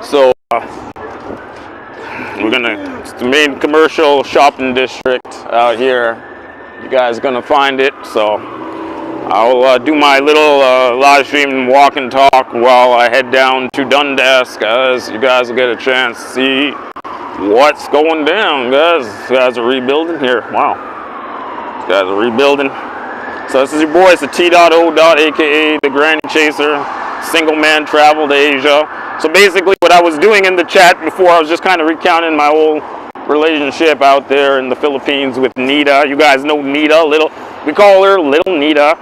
So it's the main commercial shopping district out here. You guys are gonna find it. So I'll do my little live stream walk and talk while I head down to Dundas, guys. You guys will get a chance to see what's going down, guys. These guys are rebuilding here. Wow. These guys are rebuilding. So this is your boy, it's the T.O. aka the Granny Chaser, single man travel to Asia. So basically what I was doing in the chat before, I was just kind of recounting my whole relationship out there in the Philippines with Nida. You guys know Nida, we call her Little Nida.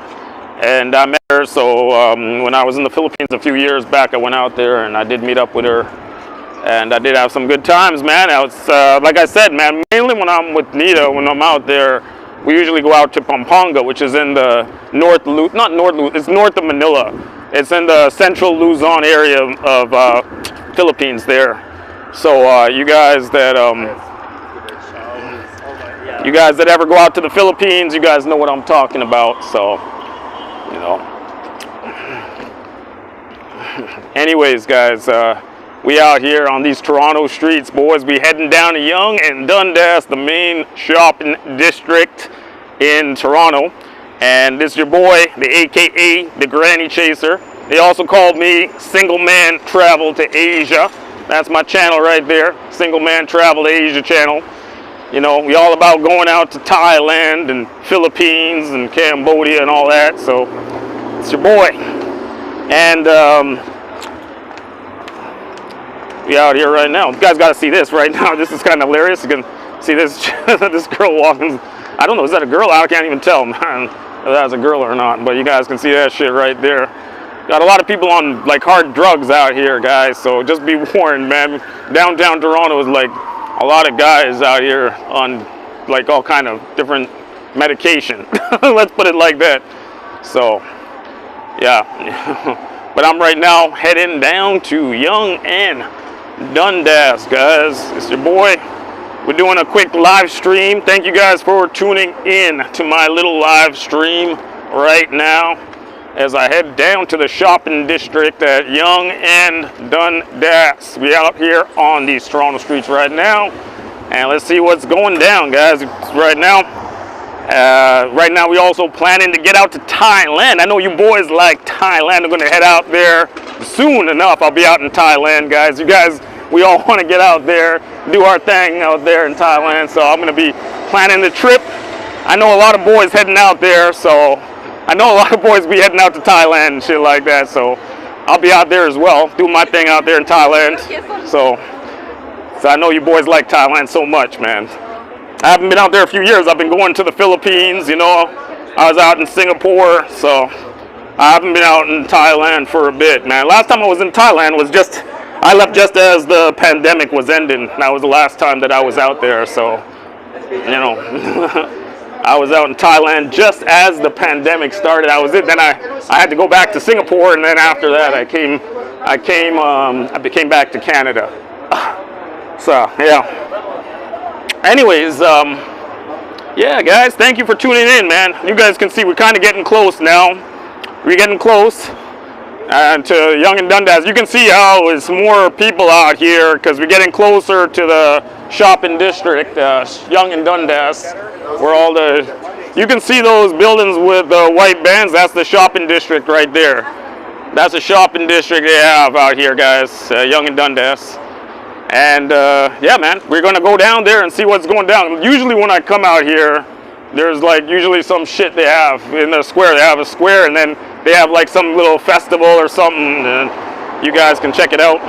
And I met her, so when I was in the Philippines a few years back, I went out there and I did meet up with her. And I did have some good times, man. I was, like I said, man, mainly when I'm with Nida, when I'm out there, we usually go out to Pampanga, which is in the it's north of Manila. It's in the central Luzon area of Philippines there. So you guys that ever go out to the Philippines, you guys know what I'm talking about. So, you know. Anyways, guys, we out here on these Toronto streets, boys. We heading down to Yonge and Dundas, the main shopping district in Toronto. And this is your boy, the AKA, the Granny Chaser. They also called me Single Man Travel to Asia. That's my channel right there, Single Man Travel to Asia channel. You know, we all about going out to Thailand and Philippines and Cambodia and all that. So it's your boy. And we out here right now. You guys got to see this right now. This is kind of hilarious. You can see this this girl walking. I don't know, is that a girl? I can't even tell, man, if that's a girl or not. But you guys can see that shit right there. Got a lot of people on like hard drugs out here, guys. So just be warned, man. Downtown Toronto is like a lot of guys out here on like all kind of different medication. Let's put it like that. So, yeah. But I'm right now heading down to Yonge and Dundas, guys. It's your boy. We're doing a quick live stream. Thank you guys for tuning in to my little live stream right now as I head down to the shopping district at Yonge and Dundas. We out here on these Toronto streets right now, and let's see what's going down, guys. Right now we also planning to get out to Thailand. I know you boys like Thailand. I'm gonna head out there soon enough. I'll be out in Thailand, guys. You guys, we all want to get out there, do our thing out there in Thailand. So I'm going to be planning the trip. I know a lot of boys heading out there, so I know a lot of boys be heading out to Thailand and shit like that. So I'll be out there as well, doing my thing out there in Thailand. So I know you boys like Thailand so much, man. I haven't been out there a few years. I've been going to the Philippines, you know. I was out in Singapore, so I haven't been out in Thailand for a bit, man. Last time I was in Thailand was I left just as the pandemic was ending. That was the last time that I was out there, so, you know, I was out in Thailand just as the pandemic started. That was it. Then I had to go back to Singapore, and then after that I became back to Canada. So, yeah. Anyways, yeah, guys, thank you for tuning in, man. You guys can see we're kind of getting close now. We're getting close. And to Yonge and Dundas, you can see how there's more people out here because we're getting closer to the shopping district, Yonge and Dundas, where all you can see those buildings with the white bands. That's the shopping district right there. That's a shopping district they have out here, guys, Yonge and Dundas. And yeah, man, we're gonna go down there and see what's going down. Usually when I come out here, there's like usually some shit they have in the square. They have a square, and then they have like some little festival or something, and you guys can check it out.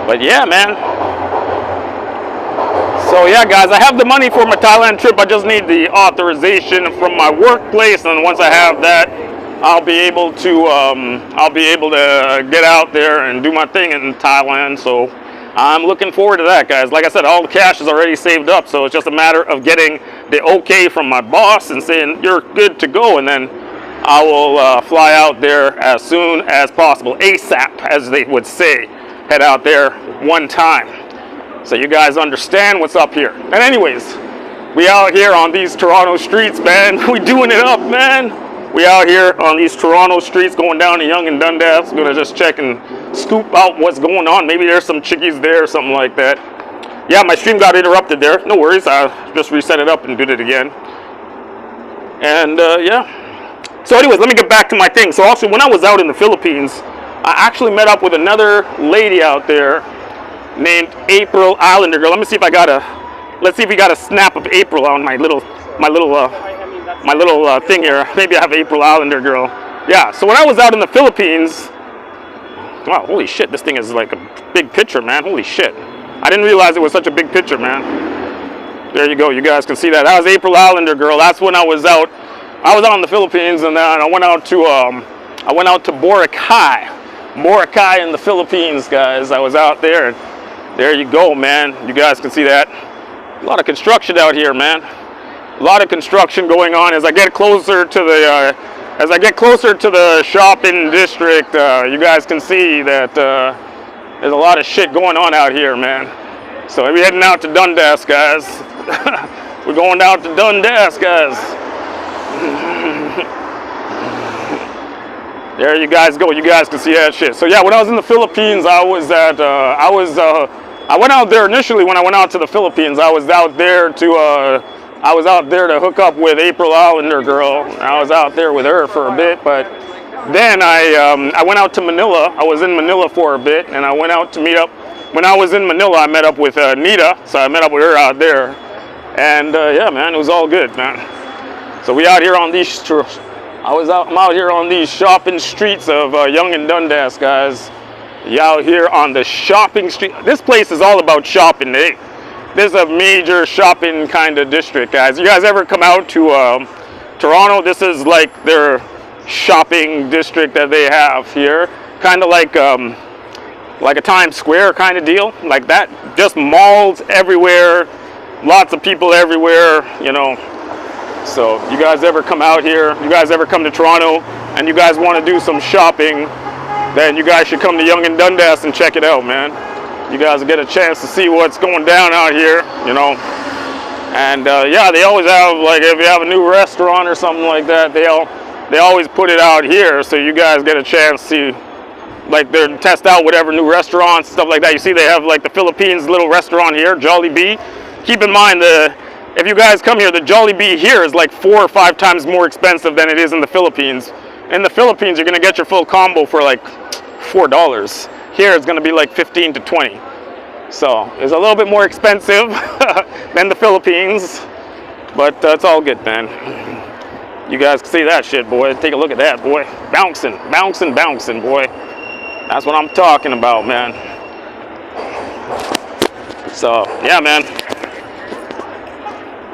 But yeah, man. So yeah, guys, I have the money for my Thailand trip. I just need the authorization from my workplace, and once I have that, I'll be able to get out there and do my thing in Thailand. So I'm looking forward to that, guys. Like I said, all the cash is already saved up, so it's just a matter of getting the okay from my boss and saying you're good to go, and then I will fly out there as soon as possible, ASAP, as they would say. Head out there one time, so you guys understand what's up here. And anyways, we out here on these Toronto streets, man. We doing it up, man. We out here on these Toronto streets going down to Yonge and Dundas. Gonna just check and scoop out what's going on. Maybe there's some chickies there or something like that. Yeah, my stream got interrupted there. No worries, I just reset it up and did it again. And yeah. So anyways, let me get back to my thing. So also, when I was out in the Philippines, I actually met up with another lady out there named April Islander girl. Let me see if I got a, let's see if we got a snap of April on my little thing here. Maybe I have April Islander girl. Yeah, so when I was out in the Philippines, wow, holy shit, this thing is like a big picture, man. Holy shit. I didn't realize it was such a big picture, man. There you go, you guys can see that. That was April Islander girl. That's when I was out. I was out in the Philippines, and then I went out to Boracay in the Philippines, guys. I was out there, and there you go, man. You guys can see that. A lot of construction out here, man. A lot of construction going on. As I get closer to the shopping district, you guys can see that there's a lot of shit going on out here, man. So we're heading out to Dundas, guys. We're going out to Dundas, guys. There you guys go. You guys can see that shit. So yeah, when I was in the Philippines, I went out there initially. When I went out to the Philippines, I was out there to hook up with April Islander girl. I was out there with her for a bit, but then I went out to Manila. I was in Manila for a bit, and I went out to meet up. When I was in Manila, I met up with Nida, so I met up with her out there, and yeah, man, it was all good, man. So we out here on these. I'm out here on these shopping streets of Yonge and Dundas, guys. You out here on the shopping street. This place is all about shopping. This is a major shopping kind of district, guys. You guys ever come out to Toronto? This is like their shopping district that they have here. Kind of like a Times Square kind of deal, like that. Just malls everywhere, lots of people everywhere, you know. So you guys ever come out here, you guys ever come to Toronto, and you guys want to do some shopping, then you guys should come to Yonge and Dundas and check it out, man. You guys will get a chance to see what's going down out here, you know. And yeah, they always have, like, if you have a new restaurant or something like that, they always put it out here, so you guys get a chance to, like, they test out whatever new restaurants, stuff like that. You see they have, like, the Philippines little restaurant here, Jollibee. Keep in mind, if you guys come here, the Jollibee here is like 4 or 5 times more expensive than it is in the Philippines. In the Philippines, you're gonna get your full combo for like $4. Here, it's gonna be like 15 to 20. So it's a little bit more expensive than the Philippines, but it's all good, man. You guys can see that shit, boy. Take a look at that, boy. Bouncing, bouncing, bouncing, boy. That's what I'm talking about, man. So yeah, man.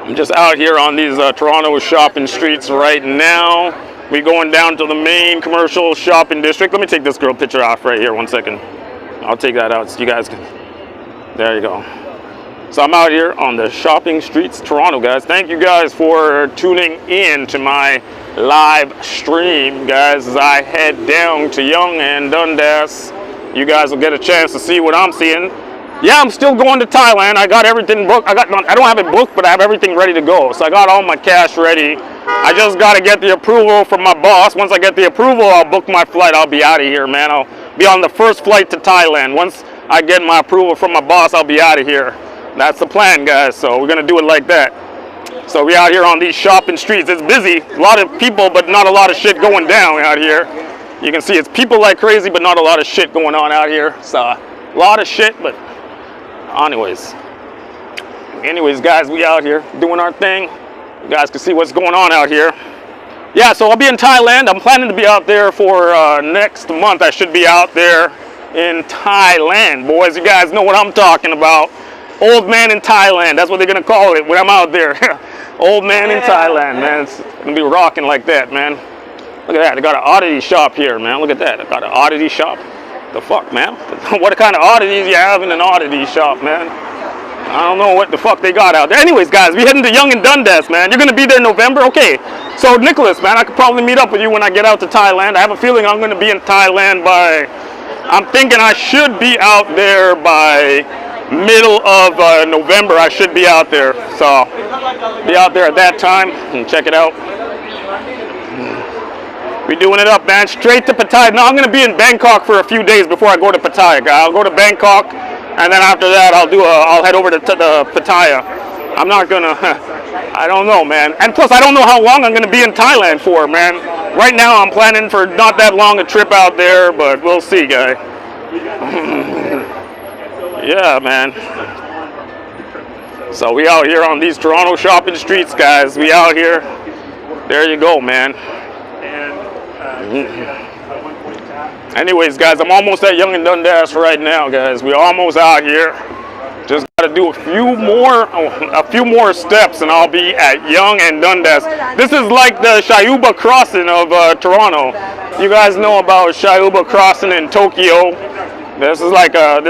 I'm just out here on these Toronto shopping streets right now. We're going down to the main commercial shopping district. Let me take this girl picture off right here, 1 second. I'll take that out so you guys can, there you go. So I'm out here on the shopping streets, Toronto, guys. Thank you guys for tuning in to my live stream, guys, as I head down to Yonge and Dundas. You guys will get a chance to see what I'm seeing. Yeah, I'm still going to Thailand. I got everything booked. I don't have it booked, but I have everything ready to go. So I got all my cash ready. I just got to get the approval from my boss. Once I get the approval, I'll book my flight. I'll be out of here, man. I'll be on the first flight to Thailand. Once I get my approval from my boss, I'll be out of here. That's the plan, guys. So we're going to do it like that. So we out here on these shopping streets. It's busy. A lot of people, but not a lot of shit going down out here. You can see it's people like crazy, but not a lot of shit going on out here. So a lot of shit, but anyways, guys, we out here doing our thing. You guys can see what's going on out here. Yeah, so I'll be in Thailand. I'm planning to be out there for next month. I should be out there in Thailand, boys. You guys know what I'm talking about. Old man in Thailand. That's what they're gonna call it when I'm out there. Old man in Thailand, man. It's gonna be rocking like that, man. Look at that. They got an oddity shop here, man. Look at that. I got an oddity shop. The fuck, man? What kind of oddities you have in an oddity shop, man? I don't know what the fuck they got out there. Anyways, guys, we heading to Yonge and Dundas, man. You're gonna be there in November? Okay. So, Nicholas, man, I could probably meet up with you when I get out to Thailand. I have a feeling I'm gonna be in Thailand by, I'm thinking I should be out there by middle of November. I should be out there. So, be out there at that time and check it out. We doing it up, man. Straight to Pattaya. Now I'm gonna be in Bangkok for a few days before I go to Pattaya. I'll go to Bangkok, and then after that, I'll head over to the Pattaya. I'm not gonna. I don't know, man. And plus, I don't know how long I'm gonna be in Thailand for, man. Right now, I'm planning for not that long a trip out there, but we'll see, guy. Yeah, man. So we out here on these Toronto shopping streets, guys. We out here. There you go, man. Anyways, guys, I'm almost at Yonge and Dundas right now, guys. We're almost out here. Just got to do a few more steps, and I'll be at Yonge and Dundas. This is like the Shibuya crossing of Toronto. You guys know about Shibuya crossing in Tokyo. This is like a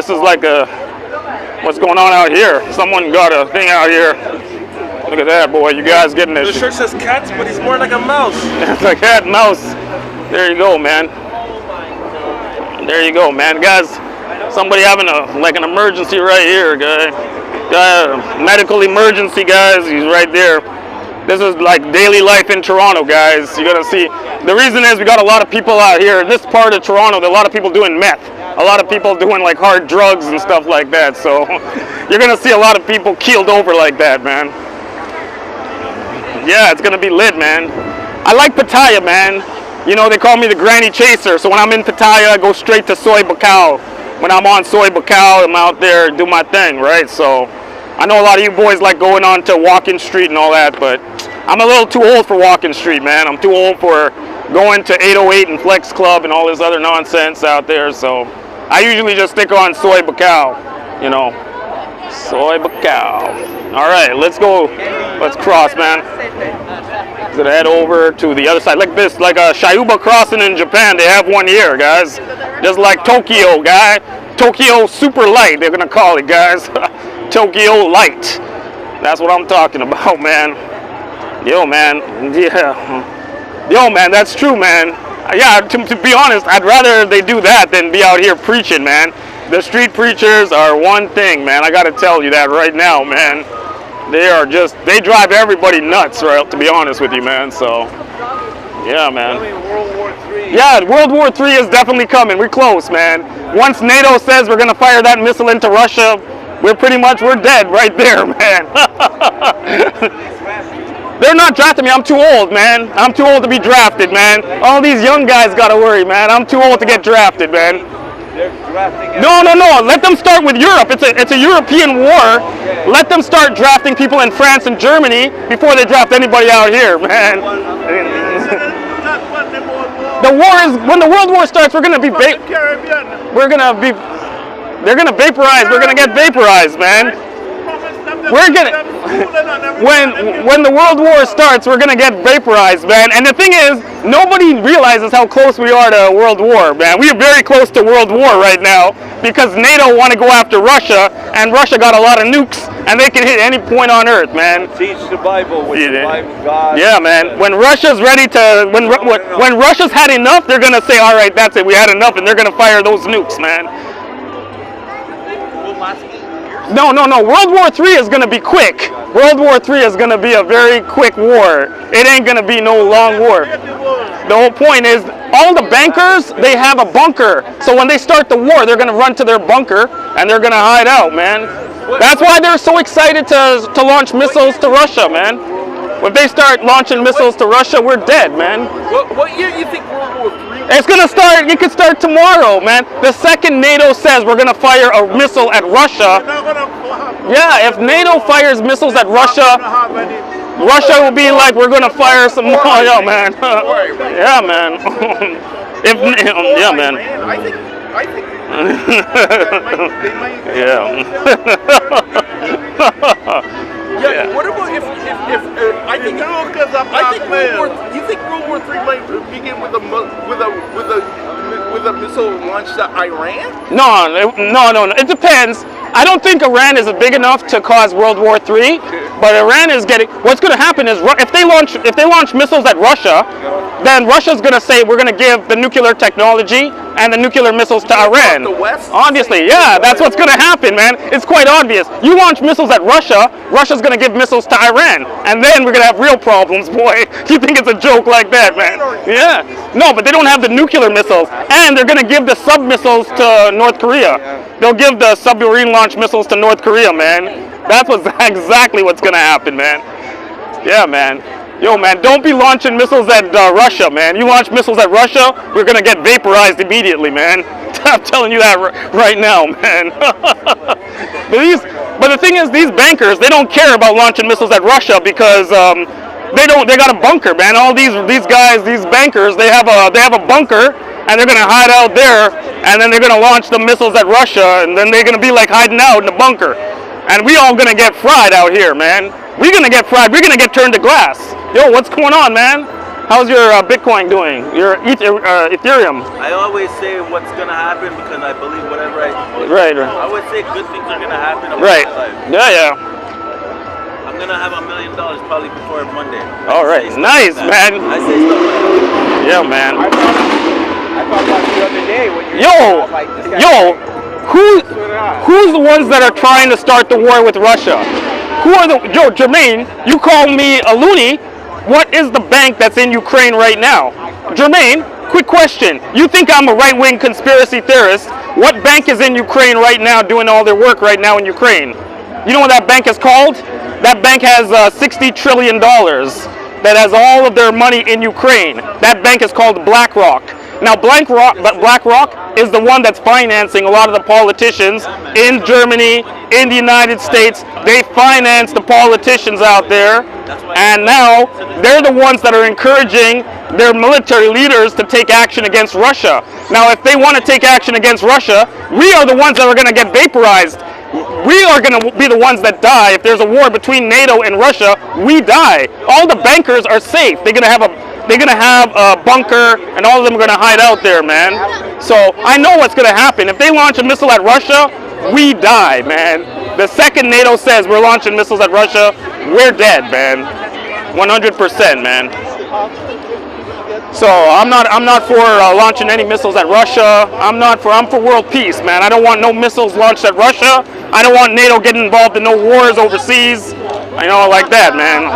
what's going on out here? Someone got a thing out here. Look at that, boy. You guys getting this? The shirt says cats, but he's more like a mouse. It's a cat mouse. There you go, man. There you go, man. Guys, somebody having an emergency right here, guy. Medical emergency, guys. He's right there. This is like daily life in Toronto, guys. You're gonna see. The reason is we got a lot of people out here. This part of Toronto, there are a lot of people doing meth. A lot of people doing like hard drugs and stuff like that. So you're gonna see a lot of people keeled over like that, man. Yeah, it's gonna be lit, man. I like Pattaya, man. You know, they call me the granny chaser. So when I'm in Pattaya, I go straight to Soy Bukaw. When I'm on Soy Bukaw, I'm out there do my thing, right? So I know a lot of you boys like going on to Walking Street and all that, but I'm a little too old for Walking Street, man. I'm too old for going to 808 and Flex Club and all this other nonsense out there. So I usually just stick on Soy Bukaw, you know. Soy Bukaw. All right, let's go. Let's cross, man. Gonna head over to the other side, like this, like a Shibuya crossing in Japan. They have one here, guys. Just like Tokyo, guy. Tokyo Super Light, they're gonna call it, guys. Tokyo Light. That's what I'm talking about, man. Yo, man. Yeah. Yo, man, that's true, man. Yeah, to be honest, I'd rather they do that than be out here preaching, man. The street preachers are one thing, man. I gotta tell you that right now, man. They drive everybody nuts, right, to be honest with you, man. So, yeah, man. World War III. Yeah, World War III is definitely coming. We're close, man. Once NATO says we're gonna fire that missile into Russia, we're dead right there, man. They're not drafting me. I'm too old, man. I'm too old to be drafted, man. All these young guys gotta worry, man. I'm too old to get drafted, man. They're drafting. No. Let them start with Europe. It's a European war. Okay. Let them start drafting people in France and Germany before they draft anybody out here, man. The war is when the World War starts. They're gonna vaporize. We're gonna get vaporized, man. When the World War starts, we're gonna get vaporized, man. And the thing is, nobody realizes how close we are to World War, man. We are very close to World War right now because NATO want to go after Russia, and Russia got a lot of nukes, and they can hit any point on Earth, man. Teach the Bible with the Bible, God. Yeah, man. When Russia's ready to, when Russia's had enough, they're gonna say, all right, that's it, we had enough, and they're gonna fire those nukes, man. No. World War III is going to be quick. World War III is going to be a very quick war. It ain't going to be no long war. The whole point is, all the bankers, they have a bunker. So when they start the war, they're going to run to their bunker, and they're going to hide out, man. That's why they're so excited to launch missiles to Russia, man. When they start launching missiles to Russia, we're dead, man. What year do you think World War III? It's gonna start. It could start tomorrow, man. The second NATO says we're gonna fire a missile at Russia, yeah. If NATO fires missiles at Russia, Russia will be like, we're gonna fire some more, yeah, man. Yeah, man. Yeah, man. I think. Yeah. Yeah. What about if I think you think World War III might begin with a missile launched at Iran? No. It depends. I don't think Iran is big enough to cause World War III, But Iran is getting. What's going to happen is if they launch missiles at Russia, then Russia's going to say we're going to give the nuclear technology and the nuclear missiles to Iran. The West? Obviously, yeah, that's what's going to happen, man. It's quite obvious. You launch missiles at Russia, Russia's going to give missiles to Iran, and then we're going to have real problems, boy. You think it's a joke like that, man? Yeah. No, but they don't have the nuclear missiles, and they're going to give the sub missiles to North Korea. They'll give the submarine launch missiles to North Korea, man. That's exactly what's going to happen, man. Yeah, man. Yo, man, don't be launching missiles at Russia, man. You launch missiles at Russia, we're going to get vaporized immediately, man. I'm telling you that right now, man. But the thing is, these bankers, they don't care about launching missiles at Russia because they got a bunker, man. All these guys, these bankers, they have a bunker, and they're going to hide out there, and then they're going to launch the missiles at Russia, and then they're going to be like hiding out in the bunker. And we all going to get fried out here, man. We're going to get fried. We're going to get turned to glass. Yo, what's going on, man? How's your Bitcoin doing? Your Ethereum? I always say what's going to happen because I believe whatever Right. I always say good things are going to happen in Right. my life. Yeah. I'm going to have $1 million probably before Monday. All right. Nice, man. I say stuff like that. Yeah, man. I thought about the other day when you Yo, like, this guy who's the ones that are trying to start the war with Russia? Who are Yo, Jermaine, you call me a loony. What is the bank that's in Ukraine right now? Jermaine, quick question. You think I'm a right-wing conspiracy theorist? What bank is in Ukraine right now doing all their work right now in Ukraine? You know what that bank is called? That bank has $60 trillion that has all of their money in Ukraine. That bank is called BlackRock. Now, BlackRock is the one that's financing a lot of the politicians in Germany, in the United States. They finance the politicians out there, and now they're the ones that are encouraging their military leaders to take action against Russia. Now, if they want to take action against Russia, we are the ones that are going to get vaporized. We are going to be the ones that die. If there's a war between NATO and Russia, we die. All the bankers are safe. They're going to have a bunker, and all of them are going to hide out there, man. So I know what's going to happen. If they launch a missile at Russia, we die, man. The second NATO says we're launching missiles at Russia, we're dead, man. 100%, man. So I'm not for launching any missiles at Russia. I'm for world peace, man. I don't want no missiles launched at Russia. I don't want NATO getting involved in no wars overseas. I know, like that, man.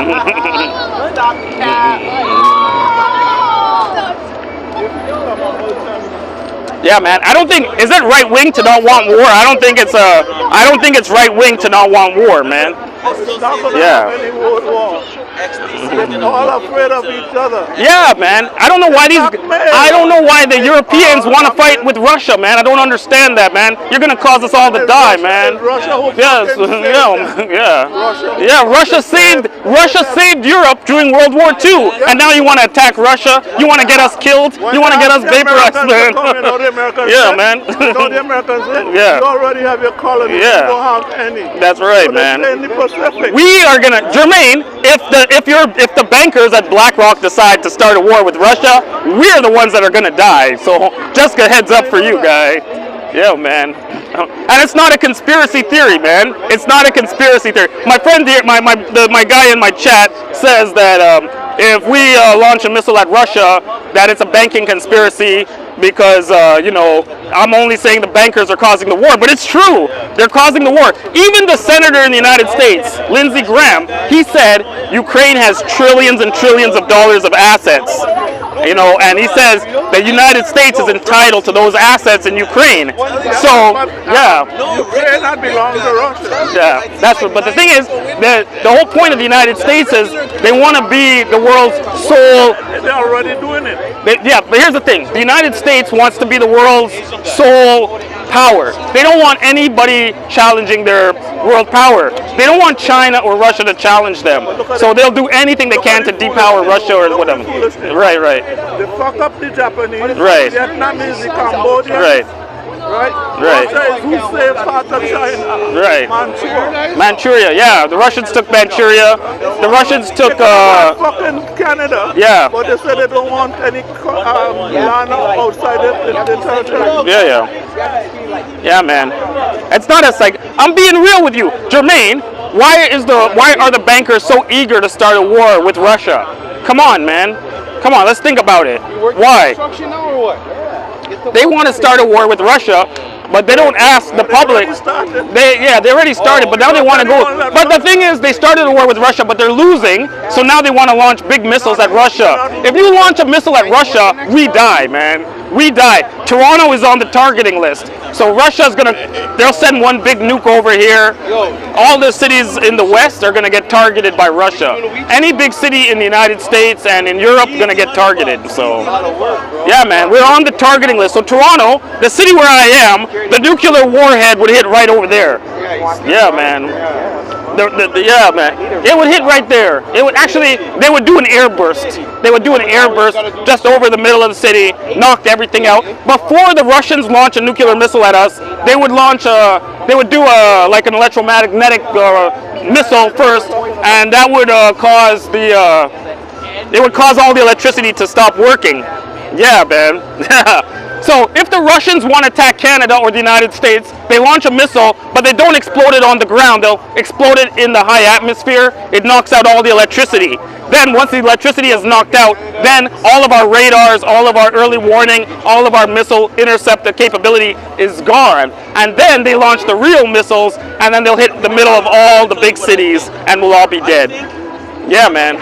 Yeah, man. I don't think, is it right wing to not want war? I don't think it's right wing to not want war, man. Yeah. They're all afraid of each other. Yeah, man. I don't know why the Europeans want to fight with Russia, man. I don't understand that, man. You're gonna cause us all to die, man. Yes, yeah. Russia saved Europe during World War II, and now you want to attack Russia? You want to get us killed? You want to get us vaporized, man? Yeah, man. The Americans, yeah. You already have your colonies. Yeah. You don't have any. That's right, so man. We are gonna, Jermaine, if the bankers at BlackRock decide to start a war with Russia, we're the ones that are gonna die. So just a heads up for you, guy. Yeah, man. And it's not a conspiracy theory, man. It's not a conspiracy theory. My friend here, my guy in my chat says that if we launch a missile at Russia, that it's a banking conspiracy because, I'm only saying the bankers are causing the war, but it's true. They're causing the war. Even the senator in the United States, Lindsey Graham, he said Ukraine has trillions and trillions of dollars of assets. And he says the United States is entitled to those assets in Ukraine. So, yeah. Ukraine that belongs to Russia. Yeah, that's what. But the thing is, the whole point of the United States is they want to be the world's sole. They're already doing it. But here's the thing: the United States wants to be the world's sole power. They don't want anybody challenging their world power. They don't want China or Russia to challenge them. So they'll do anything they can to depower Russia or whatever. Right. They fuck up the Japanese, right. the Vietnamese, the Cambodians. Right. Russia is who saved part of China. Right. Manchuria, yeah. The Russians took Manchuria. The Russians took fucking Canada. Yeah. But they said they don't want any land outside the territory. Yeah, man. It's not as like, I'm being real with you, Jermaine. Why are the bankers so eager to start a war with Russia? Come on, man. Come on, let's think about it. Why? They want to start a war with Russia, but they don't ask the public. They already started, but now they want to go. But the thing is, they started a war with Russia, but they're losing, so now they want to launch big missiles at Russia. If you launch a missile at Russia, we die, man. We die. Toronto is on the targeting list. So Russia's they'll send one big nuke over here. All the cities in the West are gonna get targeted by Russia. Any big city in the United States and in Europe gonna get targeted. So yeah, man, we're on the targeting list. So Toronto, the city where I am, the nuclear warhead would hit right over there. Yeah, man. Yeah, man. It would hit right there. It would actually, they would do an airburst. They would do an airburst just over the middle of the city, knock everything out. Before the Russians launch a nuclear missile at us, they would do like an electromagnetic missile first, and that would cause it would cause all the electricity to stop working. Yeah, man. So if the Russians want to attack Canada or the United States, they launch a missile, but they don't explode it on the ground. They'll explode it in the high atmosphere. It knocks out all the electricity. Then once the electricity is knocked out, then all of our radars, all of our early warning, all of our missile interceptor capability is gone. And then they launch the real missiles, and then they'll hit the middle of all the big cities, and we'll all be dead. Yeah, man.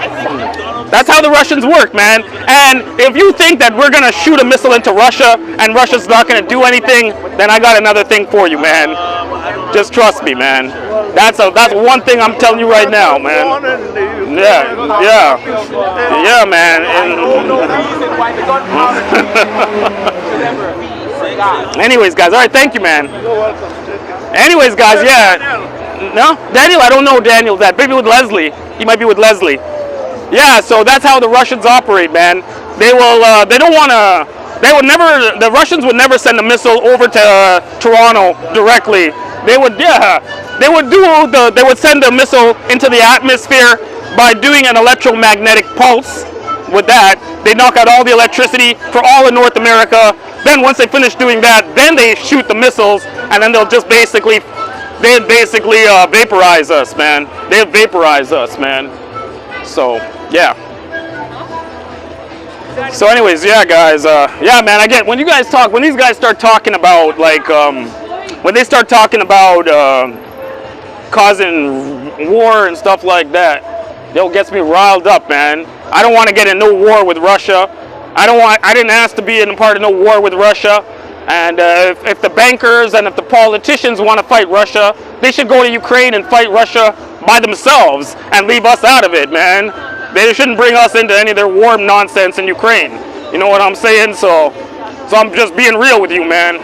That's how the Russians work, man. And if you think that we're going to shoot a missile into Russia and Russia's not going to do anything, then I got another thing for you, man. Just trust me, man. That's one thing I'm telling you right now, man. Yeah, man. Anyways, guys. All right, thank you, man. Anyways, guys, yeah. No? Daniel? I don't know Daniel that. Maybe with Leslie. He might be with Leslie. Yeah, so that's how the Russians operate, man. They the Russians would never send a missile over to Toronto directly. They would send a missile into the atmosphere by doing an electromagnetic pulse. With that, they knock out all the electricity for all of North America. Then once they finish doing that, then they shoot the missiles, and then they'll just basically vaporize us, man. They'll vaporize us, man. So, yeah. So anyways, yeah, guys. Yeah, man, I get, when these guys start talking about, like, when they start talking about causing war and stuff like that, it gets me riled up, man. I don't want to get in no war with Russia. I didn't ask to be in part of no war with Russia. And if the bankers and if the politicians want to fight Russia, they should go to Ukraine and fight Russia by themselves and leave us out of it, man. They shouldn't bring us into any of their war nonsense in Ukraine. You know what I'm saying? So I'm just being real with you, man.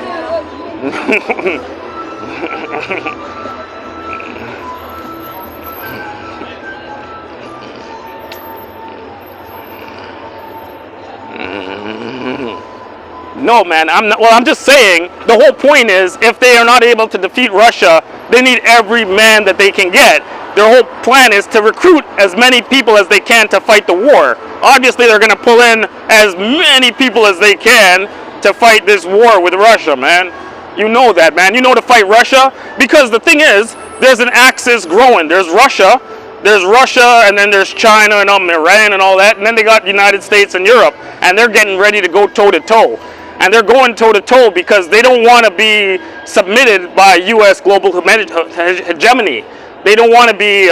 No, man, I'm just saying, the whole point is, if they are not able to defeat Russia, they need every man that they can get. Their whole plan is to recruit as many people as they can to fight the war. Obviously, they're going to pull in as many people as they can to fight this war with Russia, man. You know that, man. You know to fight Russia, because the thing is, there's an axis growing. There's Russia, and then there's China and Iran and all that, and then they got the United States and Europe, and they're getting ready to go toe-to-toe. And they're going toe-to-toe because they don't want to be submitted by U.S. global hegemony. They don't want to be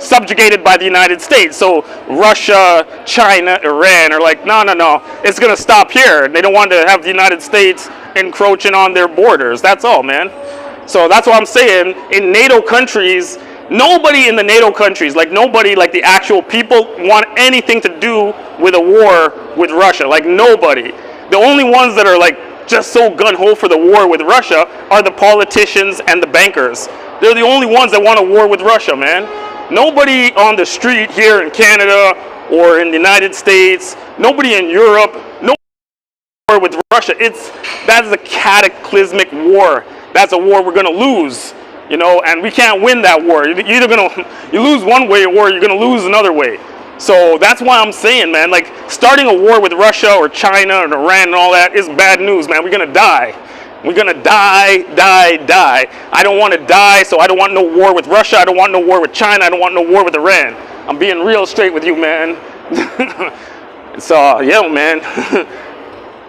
subjugated by the United States. So Russia, China, Iran are like, no, it's going to stop here. They don't want to have the United States encroaching on their borders. That's all, man. So that's what I'm saying. In NATO countries, nobody in the NATO countries, nobody, the actual people, want anything to do with a war with Russia. Nobody. The only ones that are just so gung-ho for the war with Russia are the politicians and the bankers. They're the only ones that want a war with Russia, man. Nobody on the street here in Canada or in the United States, nobody in Europe, no war with Russia. That's a cataclysmic war. That's a war we're going to lose, and we can't win that war. You're either you lose one way or you're going to lose another way. So that's why I'm saying, man, starting a war with Russia or China or Iran and all that is bad news, man. We're going to die. We're gonna die, die, die. I don't want to die, so I don't want no war with Russia. I don't want no war with China. I don't want no war with Iran. I'm being real straight with you, man. So, yeah, man.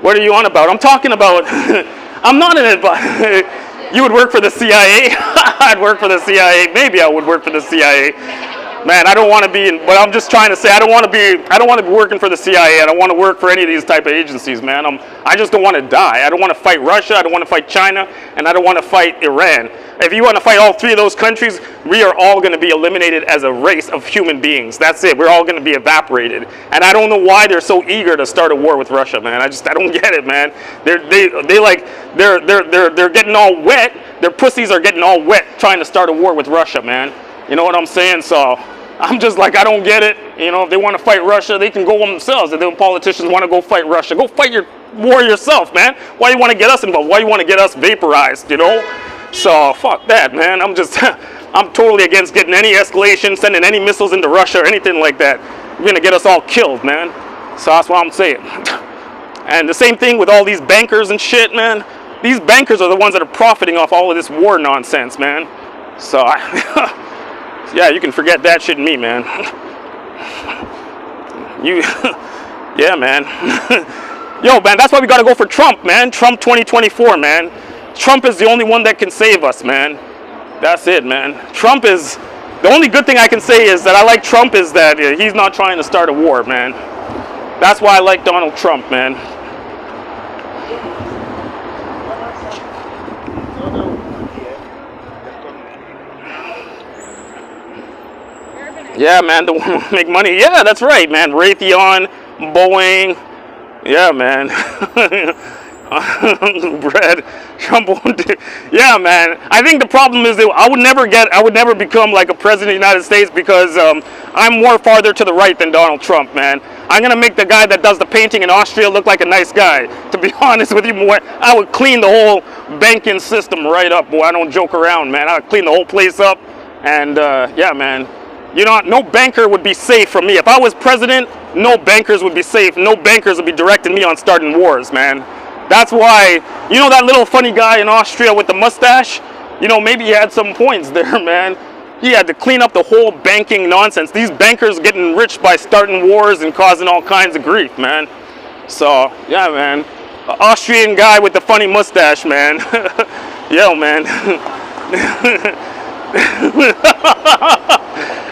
What are you on about? I'm talking about, I'm not an advisor. You would work for the CIA? I'd work for the CIA. Maybe I would work for the CIA. Man, I don't want to be in, but I'm just trying to say I don't want to be working for the CIA. I don't want to work for any of these type of agencies, man. I just don't want to die. I don't want to fight Russia. I don't want to fight China, and I don't want to fight Iran. If you want to fight all three of those countries, we are all going to be eliminated as a race of human beings. That's it. We're all going to be evaporated. And I don't know why they're so eager to start a war with Russia, man. I don't get it, man. They're getting all wet. Their pussies are getting all wet trying to start a war with Russia, man. You know what I'm saying? So I'm just like, I don't get it. You know, if they want to fight Russia, they can go themselves. If the politicians want to go fight Russia, go fight your war yourself, man. Why you want to get us involved? Why you want to get us vaporized, you know? So fuck that, man. I'm totally against getting any escalation, sending any missiles into Russia or anything like that. You're going to get us all killed, man. So that's what I'm saying. And the same thing with all these bankers and shit, man. These bankers are the ones that are profiting off all of this war nonsense, man. So yeah, you can forget that shit in me, man. Yeah, man. Yo, man, that's why we gotta go for Trump, man. Trump 2024, man. Trump is the only one that can save us, man. That's it, man. Trump is, the only good thing I can say is that I like Trump is that he's not trying to start a war, man. That's why I like Donald Trump, man. Yeah, man, to make money. Yeah, that's right, man. Raytheon, Boeing. Yeah, man. Bread. Trump won't do. Yeah, man. I think the problem is that I would never become like a president of the United States because I'm more farther to the right than Donald Trump, man. I'm going to make the guy that does the painting in Austria look like a nice guy. To be honest with you, boy, I would clean the whole banking system right up, boy. I don't joke around, man. I would clean the whole place up. And, yeah, man. You know, no banker would be safe from me. If I was president, no bankers would be safe. No bankers would be directing me on starting wars, man. That's why, you know that little funny guy in Austria with the mustache? You know, maybe he had some points there, man. He had to clean up the whole banking nonsense. These bankers getting rich by starting wars and causing all kinds of grief, man. So, yeah, man. Austrian guy with the funny mustache, man. Yo, man.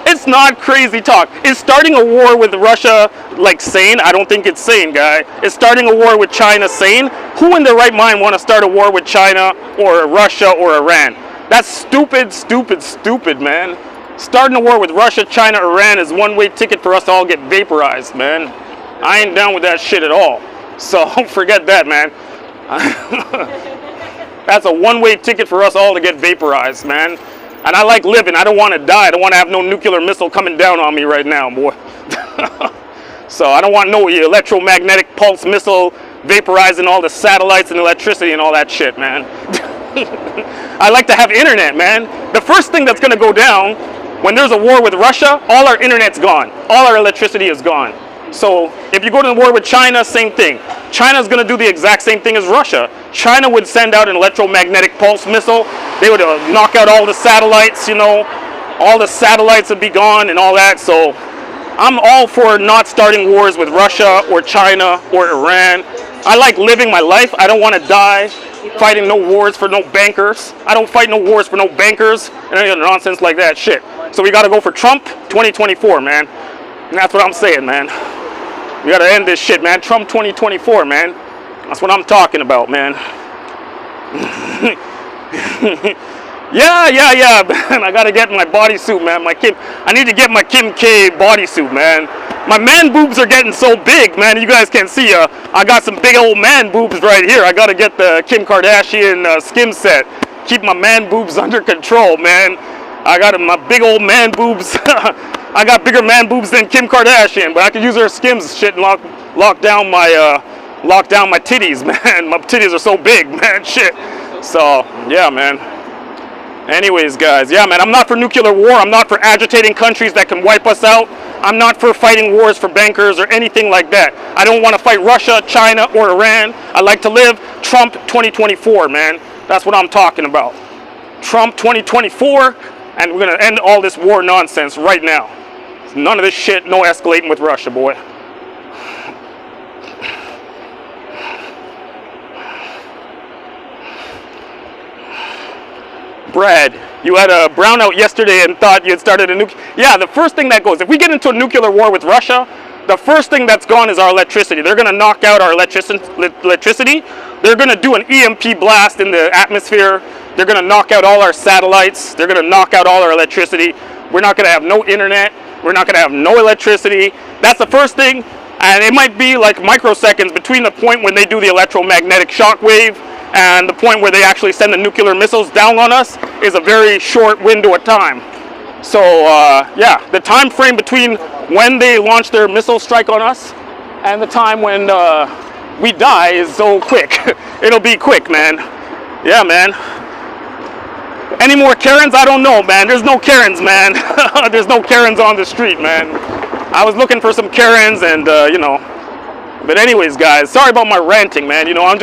It's not crazy talk. Is starting a war with Russia like sane? I don't think it's sane, guy. Is starting a war with China sane? Who in their right mind want to start a war with China or Russia or Iran? That's stupid, stupid, stupid, man. Starting a war with Russia, China, Iran is one-way ticket for us to all get vaporized, man. I ain't down with that shit at all. So forget that, man. That's a one-way ticket for us all to get vaporized, man. And I like living. I don't want to die. I don't want to have no nuclear missile coming down on me right now, boy. So I don't want no electromagnetic pulse missile vaporizing all the satellites and electricity and all that shit, man. I like to have internet, man. The first thing that's going to go down when there's a war with Russia, all our internet's gone. All our electricity is gone. So if you go to the war with China, same thing. China's going to do the exact same thing as Russia. China would send out an electromagnetic pulse missile. They would knock out all the satellites, you know. All the satellites would be gone and all that. So I'm all for not starting wars with Russia or China or Iran. I like living my life. I don't want to die fighting no wars for no bankers. I don't fight no wars for no bankers and any other nonsense like that shit. So we got to go for Trump 2024, man. And that's what I'm saying, man. We gotta end this shit, man. Trump 2024, man. That's what I'm talking about, man. Yeah, man. I gotta get my bodysuit, man. I need to get my Kim K bodysuit, man. My man boobs are getting so big, man. You guys can see, I got some big old man boobs right here. I gotta get the Kim Kardashian skim set. Keep my man boobs under control, man. I got my big old man boobs. I got bigger man boobs than Kim Kardashian, but I could use her skims shit and lock down my titties, man. My titties are so big, man. Shit. So yeah, man. Anyways, guys, yeah, man. I'm not for nuclear war. I'm not for agitating countries that can wipe us out. I'm not for fighting wars for bankers or anything like that. I don't want to fight Russia, China, or Iran. I like to live Trump 2024, man. That's what I'm talking about. Trump 2024, and we're going to end all this war nonsense right now. None of this shit, no escalating with Russia, boy. Brad, you had a brownout yesterday and thought you had started a nuclear... Yeah, the first thing that goes, if we get into a nuclear war with Russia, the first thing that's gone is our electricity. They're going to knock out our electricity. They're going to do an EMP blast in the atmosphere. They're going to knock out all our satellites. They're going to knock out all our electricity. We're not going to have no internet. We're not going to have no electricity. That's the first thing. And it might be like microseconds between the point when they do the electromagnetic shock wave and the point where they actually send the nuclear missiles down on us is a very short window of time. So yeah, the time frame between when they launch their missile strike on us and the time when we die is so quick. It'll be quick, man. Yeah, man. Any more Karens? I don't know, man. There's no Karens, man. There's no Karens on the street, man. I was looking for some Karens and, you know. But anyways, guys, sorry about my ranting, man. You know, I'm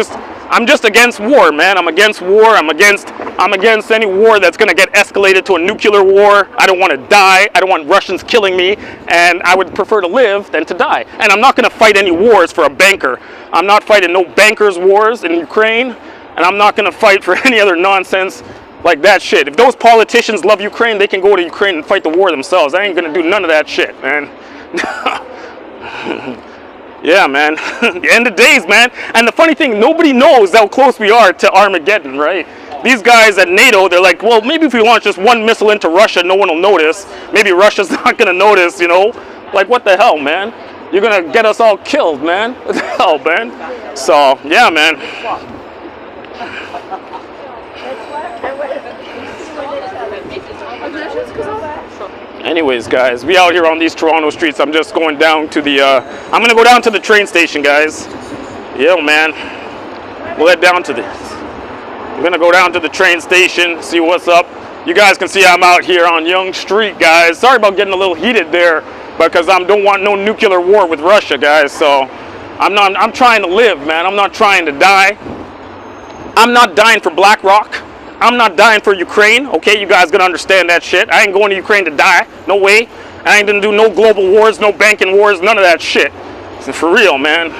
just against war, man. I'm against war. I'm against any war that's going to get escalated to a nuclear war. I don't want to die. I don't want Russians killing me. And I would prefer to live than to die. And I'm not going to fight any wars for a banker. I'm not fighting no bankers' wars in Ukraine. And I'm not going to fight for any other nonsense like that shit. If those politicians love Ukraine, they can go to Ukraine and fight the war themselves. I ain't going to do none of that shit, man. Yeah, man. The end of days, man. And the funny thing, nobody knows how close we are to Armageddon, right? These guys at NATO, they're like, well, maybe if we launch just one missile into Russia, no one will notice. Maybe Russia's not going to notice, you know? Like, what the hell, man? You're going to get us all killed, man. What the hell, man? So, yeah, man. Anyways, guys, we out here on these Toronto streets. I'm just going down to the, I'm going to go down to the train station, guys. Yeah, man. We'll head down to this. I'm going to go down to the train station, see what's up. You guys can see I'm out here on Yonge Street, guys. Sorry about getting a little heated there, because I don't want no nuclear war with Russia, guys. So I'm trying to live, man. I'm not trying to die. I'm not dying for BlackRock. I'm not dying for Ukraine, okay? You guys gonna understand that shit. I ain't going to Ukraine to die, no way. I ain't gonna do no global wars, no banking wars, none of that shit. So for real, man.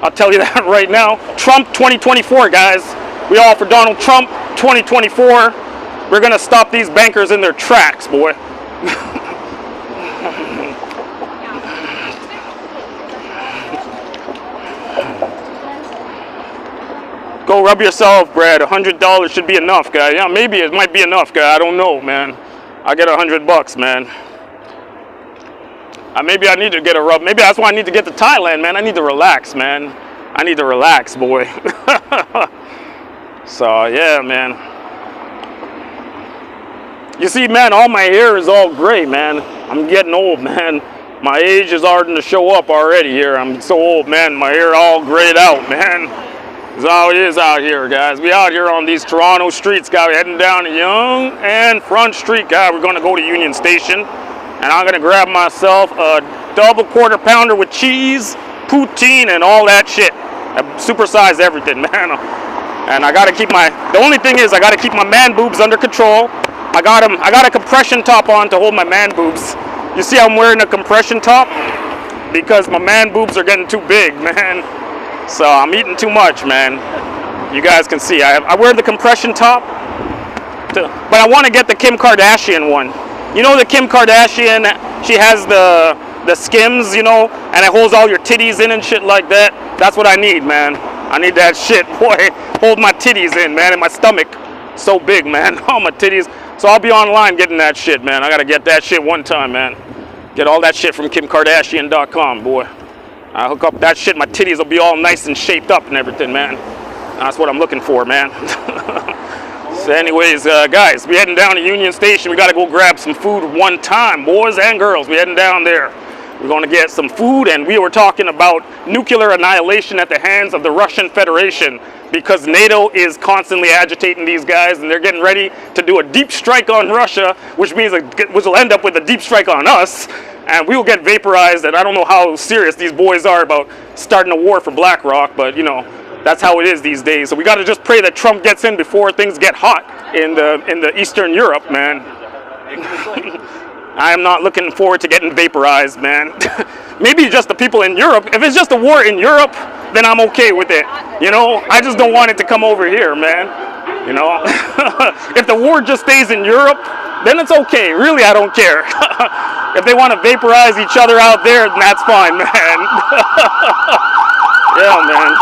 I'll tell you that right now. Trump 2024, guys. We all for Donald Trump 2024. We're gonna stop these bankers in their tracks, boy. Go rub yourself, Brad. $100 should be enough, guy. Yeah, maybe it might be enough, guy. I don't know, man. I get $100, man. Maybe I need to get a rub. Maybe that's why I need to get to Thailand, man. I need to relax, man. I need to relax, boy. So, yeah, man. You see, man, all my hair is all gray, man. I'm getting old, man. My age is starting to show up already here. I'm so old, man. My hair all grayed out, man. That's how it is out here, guys. We out here on these Toronto streets, guys. We're heading down to Yonge and Front Street, guys. We're going to go to Union Station. And I'm going to grab myself a double quarter pounder with cheese, poutine, and all that shit. I supersize everything, man. And I got to keep the only thing is I got to keep my man boobs under control. I got a compression top on to hold my man boobs. You see I'm wearing a compression top? Because my man boobs are getting too big, man. So I'm eating too much, man. You guys can see I wear the compression top, but I want to get the Kim Kardashian one. You know the Kim Kardashian, she has the Skims, you know, and it holds all your titties in and shit like that. That's what I need, man. I need that shit, boy. Hold my titties in, man, and my stomach so big, man. All my titties. So I'll be online getting that shit, man. I gotta get that shit one time, man. Get all that shit from KimKardashian.com, boy. I hook up that shit, my titties will be all nice and shaped up and everything, man. That's what I'm looking for, man. So anyways, guys, we heading down to Union Station. We got to go grab some food one time, boys and girls. We heading down there. We're going to get some food, and we were talking about nuclear annihilation at the hands of the Russian Federation because NATO is constantly agitating these guys, and they're getting ready to do a deep strike on Russia, which means which will end up with a deep strike on us. and we will get vaporized. And I don't know how serious these boys are about starting a war for BlackRock, but you know, that's how it is these days. So we got to just pray that Trump gets in before things get hot in the Eastern Europe, man. I am not looking forward to getting vaporized, man. Maybe just the people in Europe. If it's just a war in Europe, then I'm okay with it. You know, I just don't want it to come over here, man. You know, if the war just stays in Europe, then it's okay. Really, I don't care. If they want to vaporize each other out there, then that's fine, man. Yeah, man.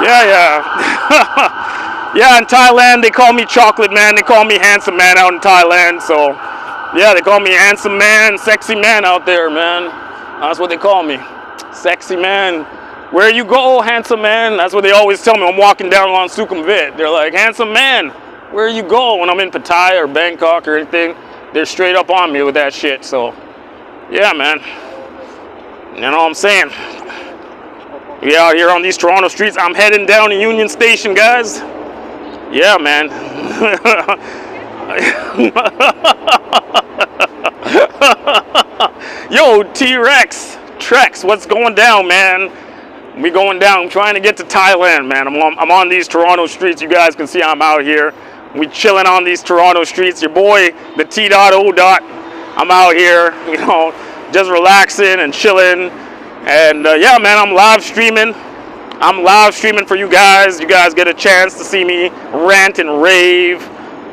Yeah. Yeah, in Thailand, they call me Chocolate Man. They call me Handsome Man out in Thailand. So, yeah, they call me Handsome Man, Sexy Man out there, man. That's what they call me. Sexy Man. Where you go, Handsome Man? That's what they always tell me. I'm walking down on Sukhumvit. They're like, Handsome Man, where you go? When I'm in Pattaya or Bangkok or anything, they're straight up on me with that shit. So, yeah, man. You know what I'm saying? We out here on these Toronto streets. I'm heading down to Union Station, guys. Yeah, man. Yo, T-Rex, Trex, what's going down, man? We going down. I'm trying to get to Thailand, man. I'm on these Toronto streets. You guys can see I'm out here. We chilling on these Toronto streets. Your boy, the T.O. I'm out here, you know, just relaxing and chilling. And yeah, man, I'm live streaming. I'm live streaming for you guys. You guys get a chance to see me rant and rave.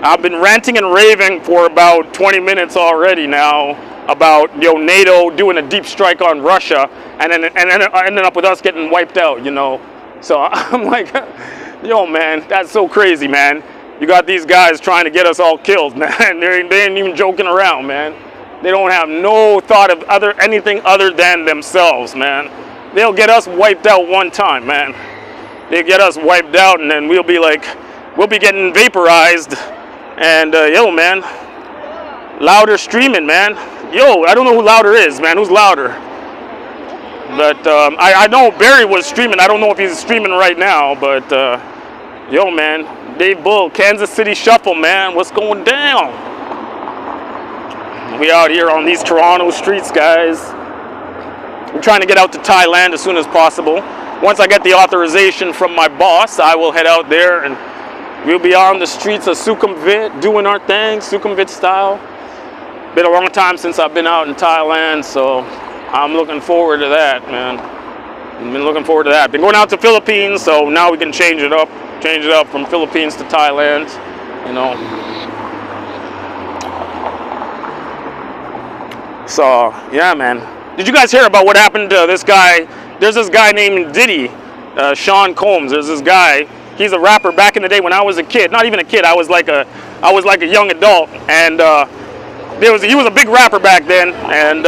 I've been ranting and raving for about 20 minutes already now about, you know, NATO doing a deep strike on Russia and then ending up with us getting wiped out, you know. So I'm like, yo, man, that's so crazy, man. You got these guys trying to get us all killed, man. They ain't even joking around, man. They don't have no thought of anything other than themselves, man. They'll get us wiped out one time, man. They get us wiped out, and then we'll be getting vaporized. And yo, man, Louder streaming, man. Yo, I don't know who Louder is, man. Who's Louder? But I know Barry was streaming. I don't know if he's streaming right now, but yo, man, Dave Bull, Kansas City Shuffle, man. What's going down? We out here on these Toronto streets, guys. I'm trying to get out to Thailand as soon as possible. Once I get the authorization from my boss, I will head out there and we'll be on the streets of Sukhumvit doing our thing, Sukhumvit style. Been a long time since I've been out in Thailand, so I'm looking forward to that, man. I've been looking forward to that. Been going out to Philippines, so now we can change it up from Philippines to Thailand, you know. So, yeah, man. Did you guys hear about what happened to this guy? There's this guy named Diddy, Sean Combs. There's this guy. He's a rapper back in the day when I was a kid. Not even a kid. I was like a young adult, and he was a big rapper back then. And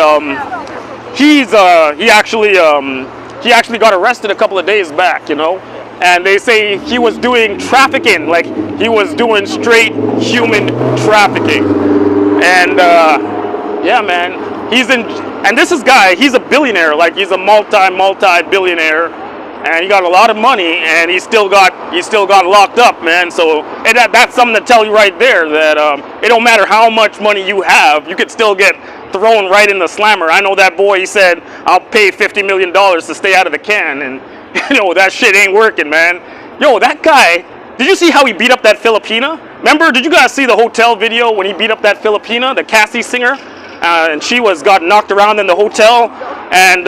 he actually got arrested a couple of days back, you know. And they say he was doing trafficking, like he was doing straight human trafficking. And yeah, man, and this guy, he's a billionaire, like he's a multi-billionaire, and he got a lot of money, and he still got locked up, man. So that's something to tell you right there that it don't matter how much money you have, you could still get thrown right in the slammer. I know that boy, he said, I'll pay $50 million to stay out of the can, and you know, that shit ain't working, man. Yo, that guy, did you see how he beat up that Filipina? Remember, did you guys see the hotel video when he beat up that Filipina, the Cassie singer? And she got knocked around in the hotel. And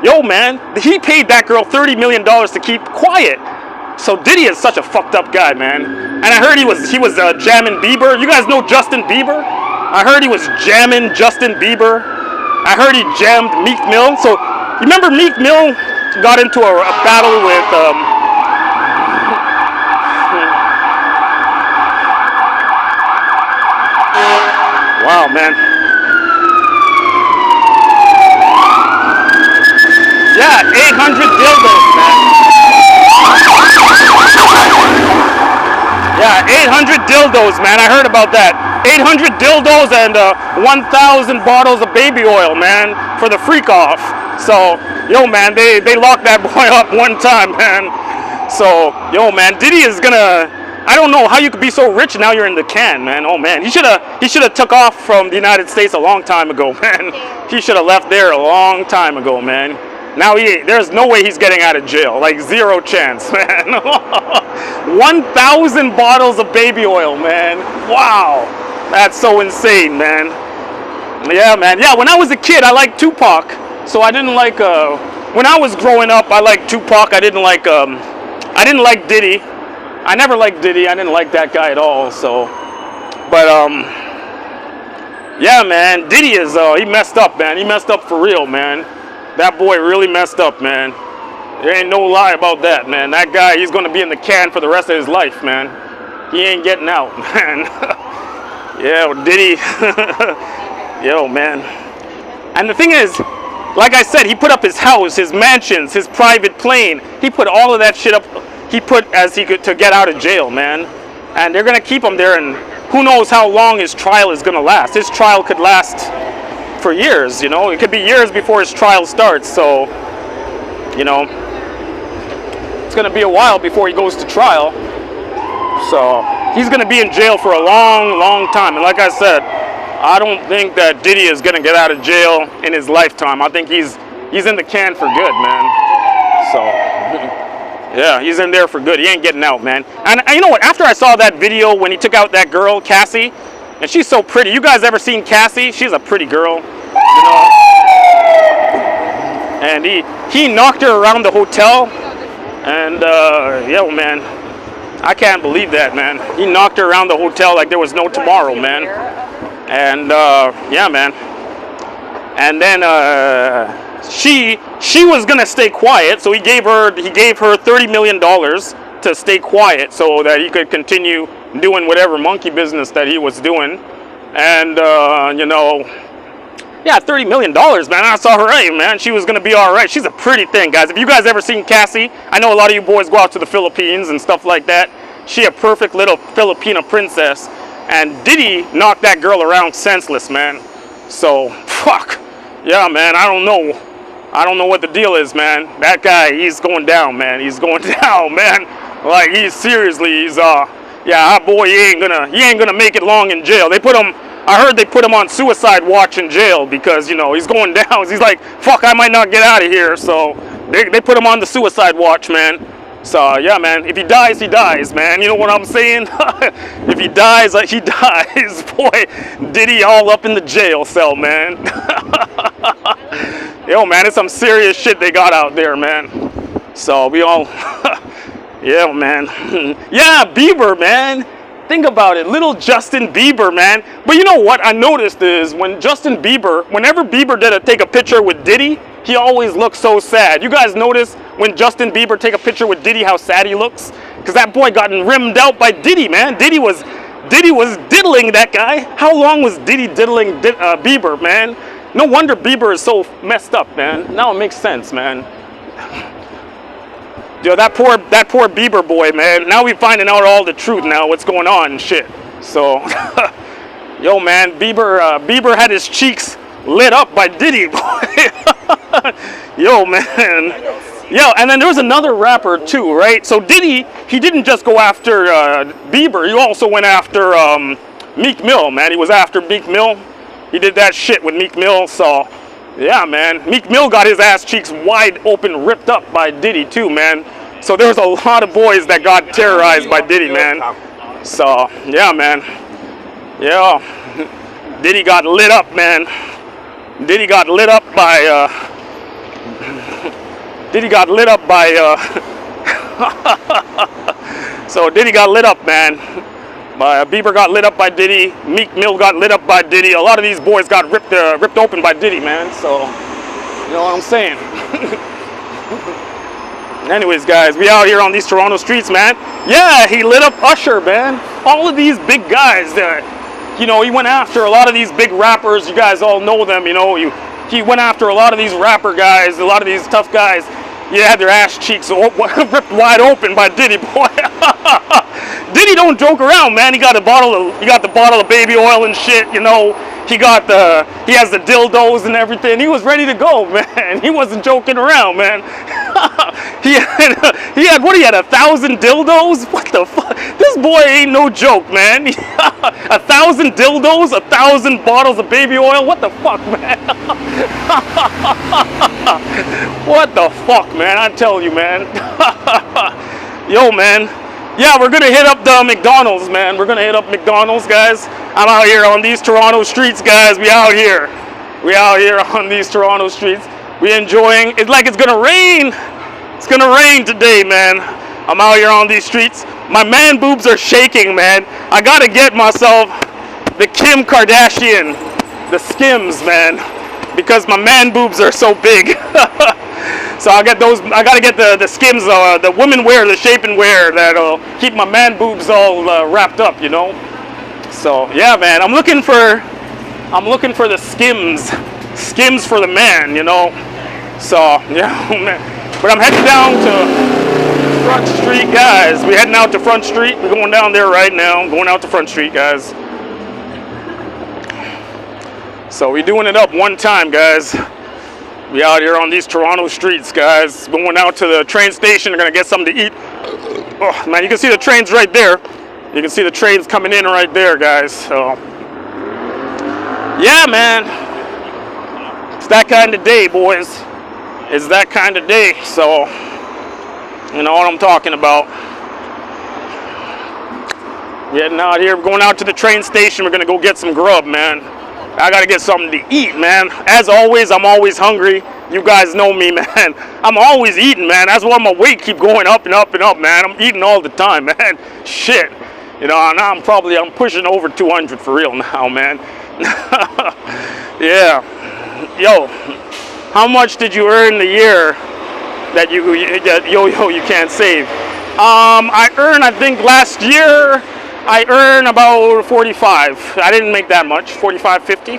yo, man, he paid that girl $30 million to keep quiet. So Diddy is such a fucked up guy, man. And I heard he was jamming Bieber. You guys know Justin Bieber? I heard he was jamming Justin Bieber. I heard he jammed Meek Mill. So you remember Meek Mill got into a battle with wow, man. Yeah, 800 dildos, man. Yeah, 800 dildos, man. I heard about that. 800 dildos and 1,000 bottles of baby oil, man, for the freak off. So, yo, man, they locked that boy up one time, man. So, yo, man, Diddy is gonna I don't know how you could be so rich and now you're in the can, man. Oh man, he should have took off from the United States a long time ago, man. He should have left there a long time ago, man. Now there's no way he's getting out of jail. Like zero chance, man. 1,000 bottles of baby oil, man. Wow, that's so insane, man. Yeah, man. Yeah, when I was a kid, I liked Tupac, so I didn't like. When I was growing up, I liked Tupac. I didn't like Diddy. I never liked Diddy. I didn't like that guy at all. So, but yeah, man, Diddy is he messed up, man. He messed up for real, man. That boy really messed up, man. There ain't no lie about that, man. That guy, he's gonna be in the can for the rest of his life, man. He ain't getting out, man. Yeah, Diddy. Yo, man. And the thing is, like I said, he put up his house, his mansions, his private plane. He put all of that shit up. He put as he could to get out of jail, man. And they're gonna keep him there, and who knows how long his trial is gonna last. His trial could last for years, you know. It could be years before his trial starts. So, you know, it's gonna be a while before he goes to trial. So he's gonna be in jail for a long, long time. And like I said, I don't think that Diddy is gonna get out of jail in his lifetime. I think he's in the can for good, man. So yeah, he's in there for good. He ain't getting out, man. And you know what? After I saw that video when he took out that girl, Cassie, and she's so pretty. You guys ever seen Cassie? She's a pretty girl, you know. And he knocked her around the hotel, and yo, man, I can't believe that, man. He knocked her around the hotel like there was no tomorrow, man. And yeah, man. And then she was gonna stay quiet, so he gave her $30 million to stay quiet so that he could continue doing whatever monkey business that he was doing. And you know, yeah, $30 million, man. I saw her, hey, man, she was gonna be all right. She's a pretty thing, guys. If you guys ever seen Cassie, I know a lot of you boys go out to the Philippines and stuff like that. She a perfect little Filipina princess. And Diddy knocked that girl around senseless, man. So, fuck. Yeah, man, I don't know. I don't know what the deal is, man. That guy, he's going down, man. He's going down, man. Like, he's yeah, our boy, he ain't gonna make it long in jail. I heard they put him on suicide watch in jail because, you know, he's going down. He's like, fuck, I might not get out of here. So they put him on the suicide watch, man. So yeah, man, if he dies, he dies, man. You know what I'm saying? If he dies, he dies. Boy, Diddy all up in the jail cell, man. Yo, man, it's some serious shit they got out there, man. So we all, yeah, man. Yeah, Bieber, man. Think about it, little Justin Bieber, man. But you know what I noticed is whenever Bieber take a picture with Diddy, he always looks so sad. You guys notice when Justin Bieber take a picture with Diddy how sad he looks? Because that boy got rimmed out by Diddy, man. Diddy was diddling that guy. How long was Diddy diddling Bieber, man? No wonder Bieber is so messed up, man. Now it makes sense, man. Yo, that poor Bieber boy, man. Now we finding out all the truth now, what's going on and shit. So, yo, man, Bieber had his cheeks lit up by Diddy, boy. Yo, man. Yo, and then there was another rapper too, right? So Diddy, he didn't just go after Bieber. He also went after Meek Mill, man. He was after Meek Mill. He did that shit with Meek Mill. So, yeah, man. Meek Mill got his ass cheeks wide open, ripped up by Diddy too, man. So there was a lot of boys that got terrorized by Diddy, man. So, yeah, man. Yeah. Diddy got lit up, man. Diddy got lit up by, so Diddy got lit up, man. Bieber got lit up by Diddy. Meek Mill got lit up by Diddy. A lot of these boys got ripped open by Diddy, man. So, you know what I'm saying? Anyways, guys, we out here on these Toronto streets, man. Yeah, he lit up Usher, man. All of these big guys that, you know, he went after a lot of these big rappers. You guys all know them, you know. He went after a lot of these rapper guys, a lot of these tough guys. Yeah, had their ass cheeks ripped wide open by Diddy, boy. Diddy don't joke around, man. He got the bottle of baby oil and shit, you know. He has the dildos and everything. He was ready to go, man. He wasn't joking around, man. he had what? He had 1,000 dildos. What the fuck? This boy ain't no joke, man. 1,000 dildos, 1,000 bottles of baby oil. What the fuck, man? What the fuck, man? I tell you, man. Yo, man. Yeah, we're gonna hit up the McDonald's, man. We're gonna hit up McDonald's, guys. I'm out here on these Toronto streets, guys. We out here. We out here on these Toronto streets. We enjoying. It's like it's gonna rain. It's gonna rain today, man. I'm out here on these streets. My man boobs are shaking, man. I gotta get myself the Kim Kardashian, the Skims, man, because my man boobs are so big. So I got those. I gotta get the Skims, the women wear, the shape and wear that'll keep my man boobs all wrapped up, you know. So yeah, man, I'm looking for the Skims for the man, you know. So yeah, man. But I'm heading down to Front Street, guys. We're heading out to Front Street. We're going down there right now. I'm going out to Front Street, guys. So we're doing it up one time, guys. We out here on these Toronto streets, guys. Going out to the train station. We're gonna get something to eat. Oh man, you can see the trains right there. You can see the trains coming in right there, guys. So yeah, man, it's that kind of day, boys. It's that kind of day. So you know what I'm talking about. We're heading out here. We're going out to the train station. We're gonna go get some grub, man. I gotta get something to eat, man. As always, I'm always hungry. You guys know me, man. I'm always eating, man. That's why my weight keep going up and up and up, man. I'm eating all the time, man. Shit. You know, now I'm pushing over 200 for real now, man. Yeah. Yo, how much did you earn the year that you can't save? I think last year, I earned about 45. I didn't make that much, 45, 50.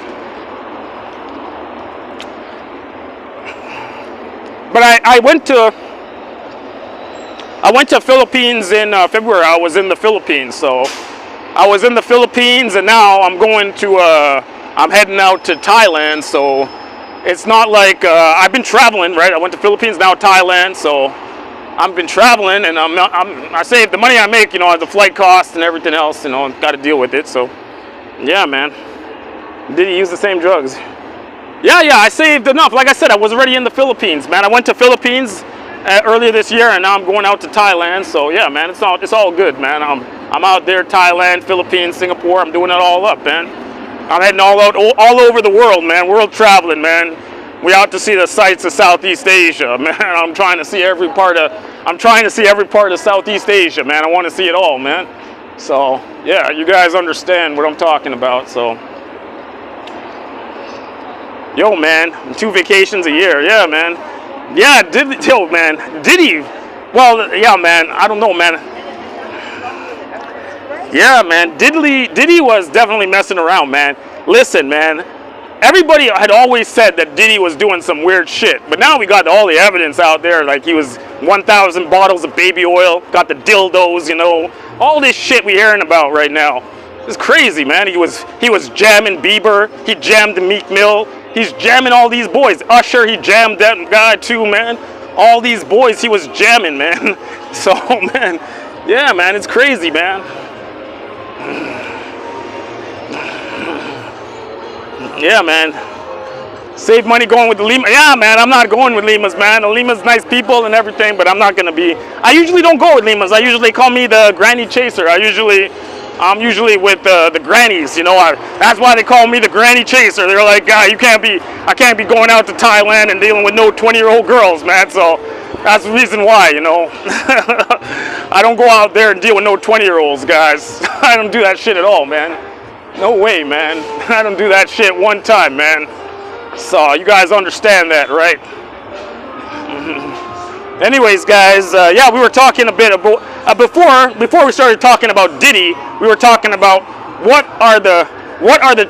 But I went to Philippines in February. I was in the Philippines, so I was in the Philippines, and now I'm I'm heading out to Thailand. So it's not like I've been traveling, right? I went to Philippines, now Thailand, so I've been traveling, and I save the money I make, you know, the flight costs and everything else, you know, got to deal with it. So, yeah, man. Did he use the same drugs? Yeah, I saved enough. Like I said, I was already in the Philippines, man. I went to Philippines earlier this year, and now I'm going out to Thailand. So, yeah, man, it's all good, man. I'm out there, Thailand, Philippines, Singapore. I'm doing it all up, man. I'm heading all over the world, man. World traveling, man. We out to see the sights of Southeast Asia, man. I'm trying to see every part of Southeast Asia, man. I want to see it all, man. So yeah, you guys understand what I'm talking about. So yo, man, 2 vacations a year, yeah, man. Yeah, did he? Well, yeah, man. I don't know, man. Yeah, man. Diddy was definitely messing around, man. Listen, man. Everybody had always said that Diddy was doing some weird shit, but now we got all the evidence out there. Like he was 1,000 bottles of baby oil, got the dildos, you know, all this shit we hearing about right now. It's crazy, man. He was jamming Bieber, he jammed Meek Mill, he's jamming all these boys. Usher, he jammed that guy too, man. All these boys he was jamming, man. So, man, yeah, man, it's crazy, man. Yeah, man. Save money going with the Lima. Yeah, man, I'm not going with Limas, man. The Limas nice people and everything, but I'm not gonna be. I usually don't go with Limas. I usually call me the granny chaser. I'm usually with the grannies, you know. That's why they call me the granny chaser. They're like, I can't be going out to Thailand and dealing with no 20-year-old girls, man. So that's the reason why, you know. I don't go out there and deal with no 20-year-olds, guys. I don't do that shit at all, man. No way, man. I don't do that shit one time, man. So you guys understand that, right? Anyways, guys, yeah, we were talking a bit about before we started talking about Diddy. We were talking about what are the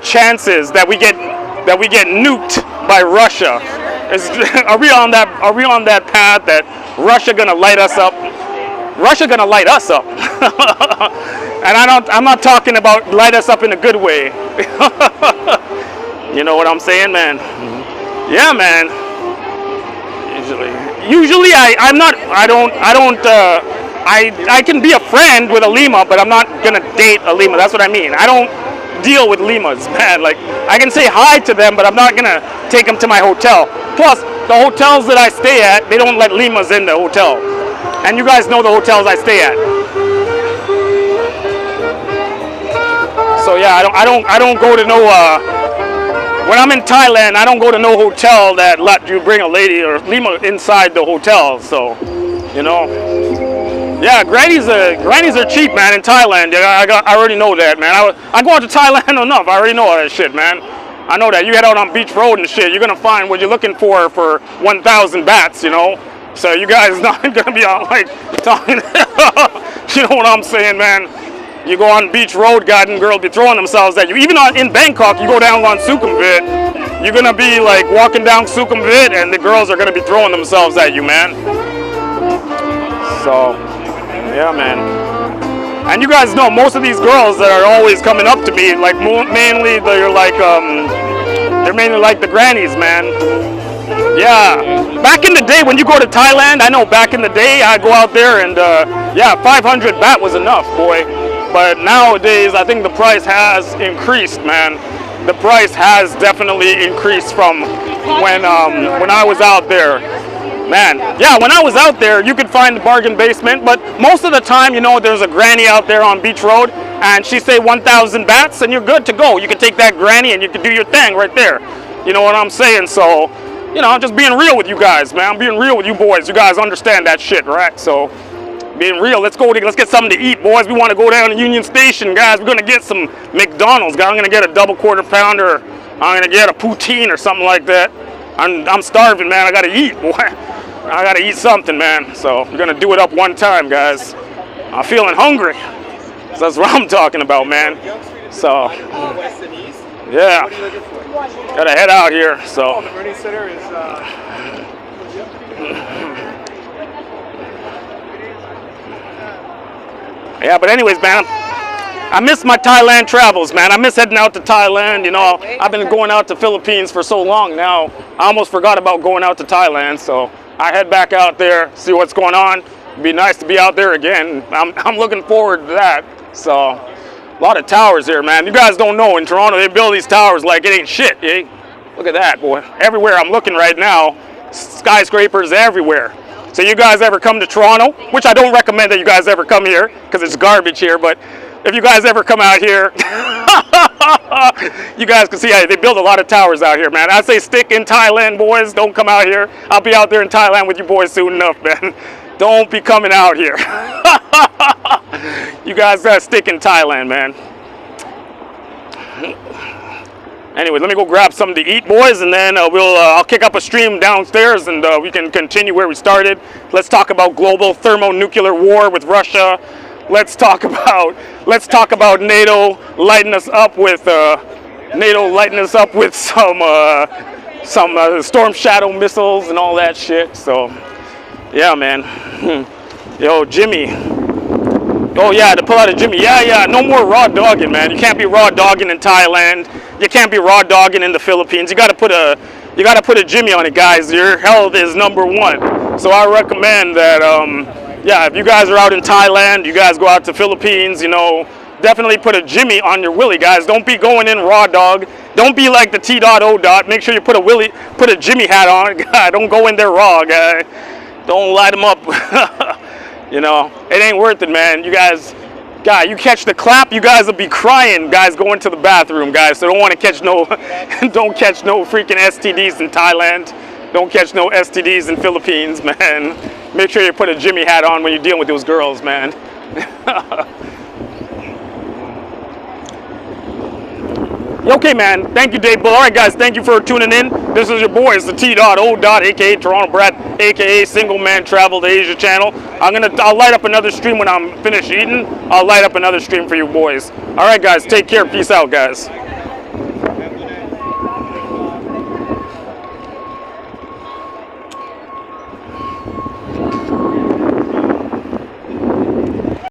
chances that we get nuked by Russia? Are we on that path that Russia gonna light us up? Russia gonna light us up. And I'm not talking about light us up in a good way. You know what I'm saying, man? Yeah, man. usually I can be a friend with a Lima, but I'm not gonna date a Lima. That's what I mean. I don't deal with Limas, man. Like, I can say hi to them, but I'm not gonna take them to my hotel. Plus, the hotels that I stay at, they don't let Limas in the hotel. And you guys know the hotels I stay at. So yeah, I don't go to no. When I'm in Thailand, I don't go to no hotel that let you bring a lady or Lima inside the hotel. So, you know. Yeah, grannies are cheap, man, in Thailand. I already know that, man. I go out to Thailand enough. I already know all that shit, man. I know that. You head out on Beach Road and shit, you're going to find what you're looking for 1,000 bahts, you know? So you guys not going to be out, like, talking. You know what I'm saying, man? You go on Beach Road, God and girl be throwing themselves at you. Even in Bangkok, you go down on Sukhumvit, you're going to be, like, walking down Sukhumvit, and the girls are going to be throwing themselves at you, man. So... yeah, man. And you guys know most of these girls that are always coming up to me, like mainly they're mainly like the grannies, man. Yeah. Back in the day when you go to Thailand, I know back in the day I go out there and yeah, 500 baht was enough, boy. But nowadays I think the price has increased, man. The price has definitely increased from when I was out there. Man, yeah, when I was out there, you could find the bargain basement, but most of the time, you know, there's a granny out there on Beach Road, and she say 1,000 bahts, and you're good to go. You can take that granny, and you can do your thing right there. You know what I'm saying? So, you know, I'm just being real with you guys, man. I'm being real with you boys. You guys understand that shit, right? So, being real, let's get something to eat, boys. We want to go down to Union Station, guys. We're going to get some McDonald's, guys. I'm going to get a double quarter pounder. I'm going to get a poutine or something like that. I'm starving, man. I got to eat, boy. I gotta eat something, man. So we're gonna do it up one time, guys. I'm feeling hungry. So that's what I'm talking about, man. So yeah, gotta head out here. So yeah, but anyways, man, I miss my Thailand travels, man. I miss heading out to Thailand. You know, I've been going out to Philippines for so long now. I almost forgot about going out to Thailand. So I head back out there, see what's going on. It'd be nice to be out there again. I'm looking forward to that. So, a lot of towers here, man. You guys don't know, in Toronto, they build these towers like it ain't shit, eh? Look at that, boy. Everywhere I'm looking right now, skyscrapers everywhere. So you guys ever come to Toronto, which I don't recommend that you guys ever come here, because it's garbage here, but if you guys ever come out here, you guys can see they build a lot of towers out here, man. I say stick in Thailand, boys. Don't come out here. I'll be out there in Thailand with you boys soon enough, man. Don't be coming out here. You guys gotta stick in Thailand, man. Anyway, let me go grab something to eat, boys, and then I'll kick up a stream downstairs, and we can continue where we started. Let's talk about global thermonuclear war with Russia. Let's talk about NATO lighting us up with some Storm Shadow missiles and all that shit. So yeah, man. Yo, Jimmy. Oh yeah, to pull out a Jimmy. Yeah. No more raw dogging, man. You can't be raw dogging in Thailand. You can't be raw dogging in the Philippines. You gotta put a Jimmy on it, guys. Your health is #1. So I recommend that. Yeah, if you guys are out in Thailand, you guys go out to Philippines, you know, definitely put a Jimmy on your willy, guys. Don't be going in raw dog. Don't be like the T.O. Make sure you put a Jimmy hat on. God, don't go in there raw, guy. Don't light them up. You know, it ain't worth it, man. You guys, God, you catch the clap, you guys will be crying, guys, going to the bathroom, guys. So don't catch no freaking STDs in Thailand. Don't catch no STDs in Philippines, man. Make sure you put a Jimmy hat on when you're dealing with those girls, man. Okay, man. Thank you, Dave Bull. All right, guys. Thank you for tuning in. This is your boys, the T.O. aka Toronto Brad, aka Single Man Travel to Asia channel. I'll light up another stream when I'm finished eating. I'll light up another stream for you boys. All right, guys. Take care. Peace out, guys.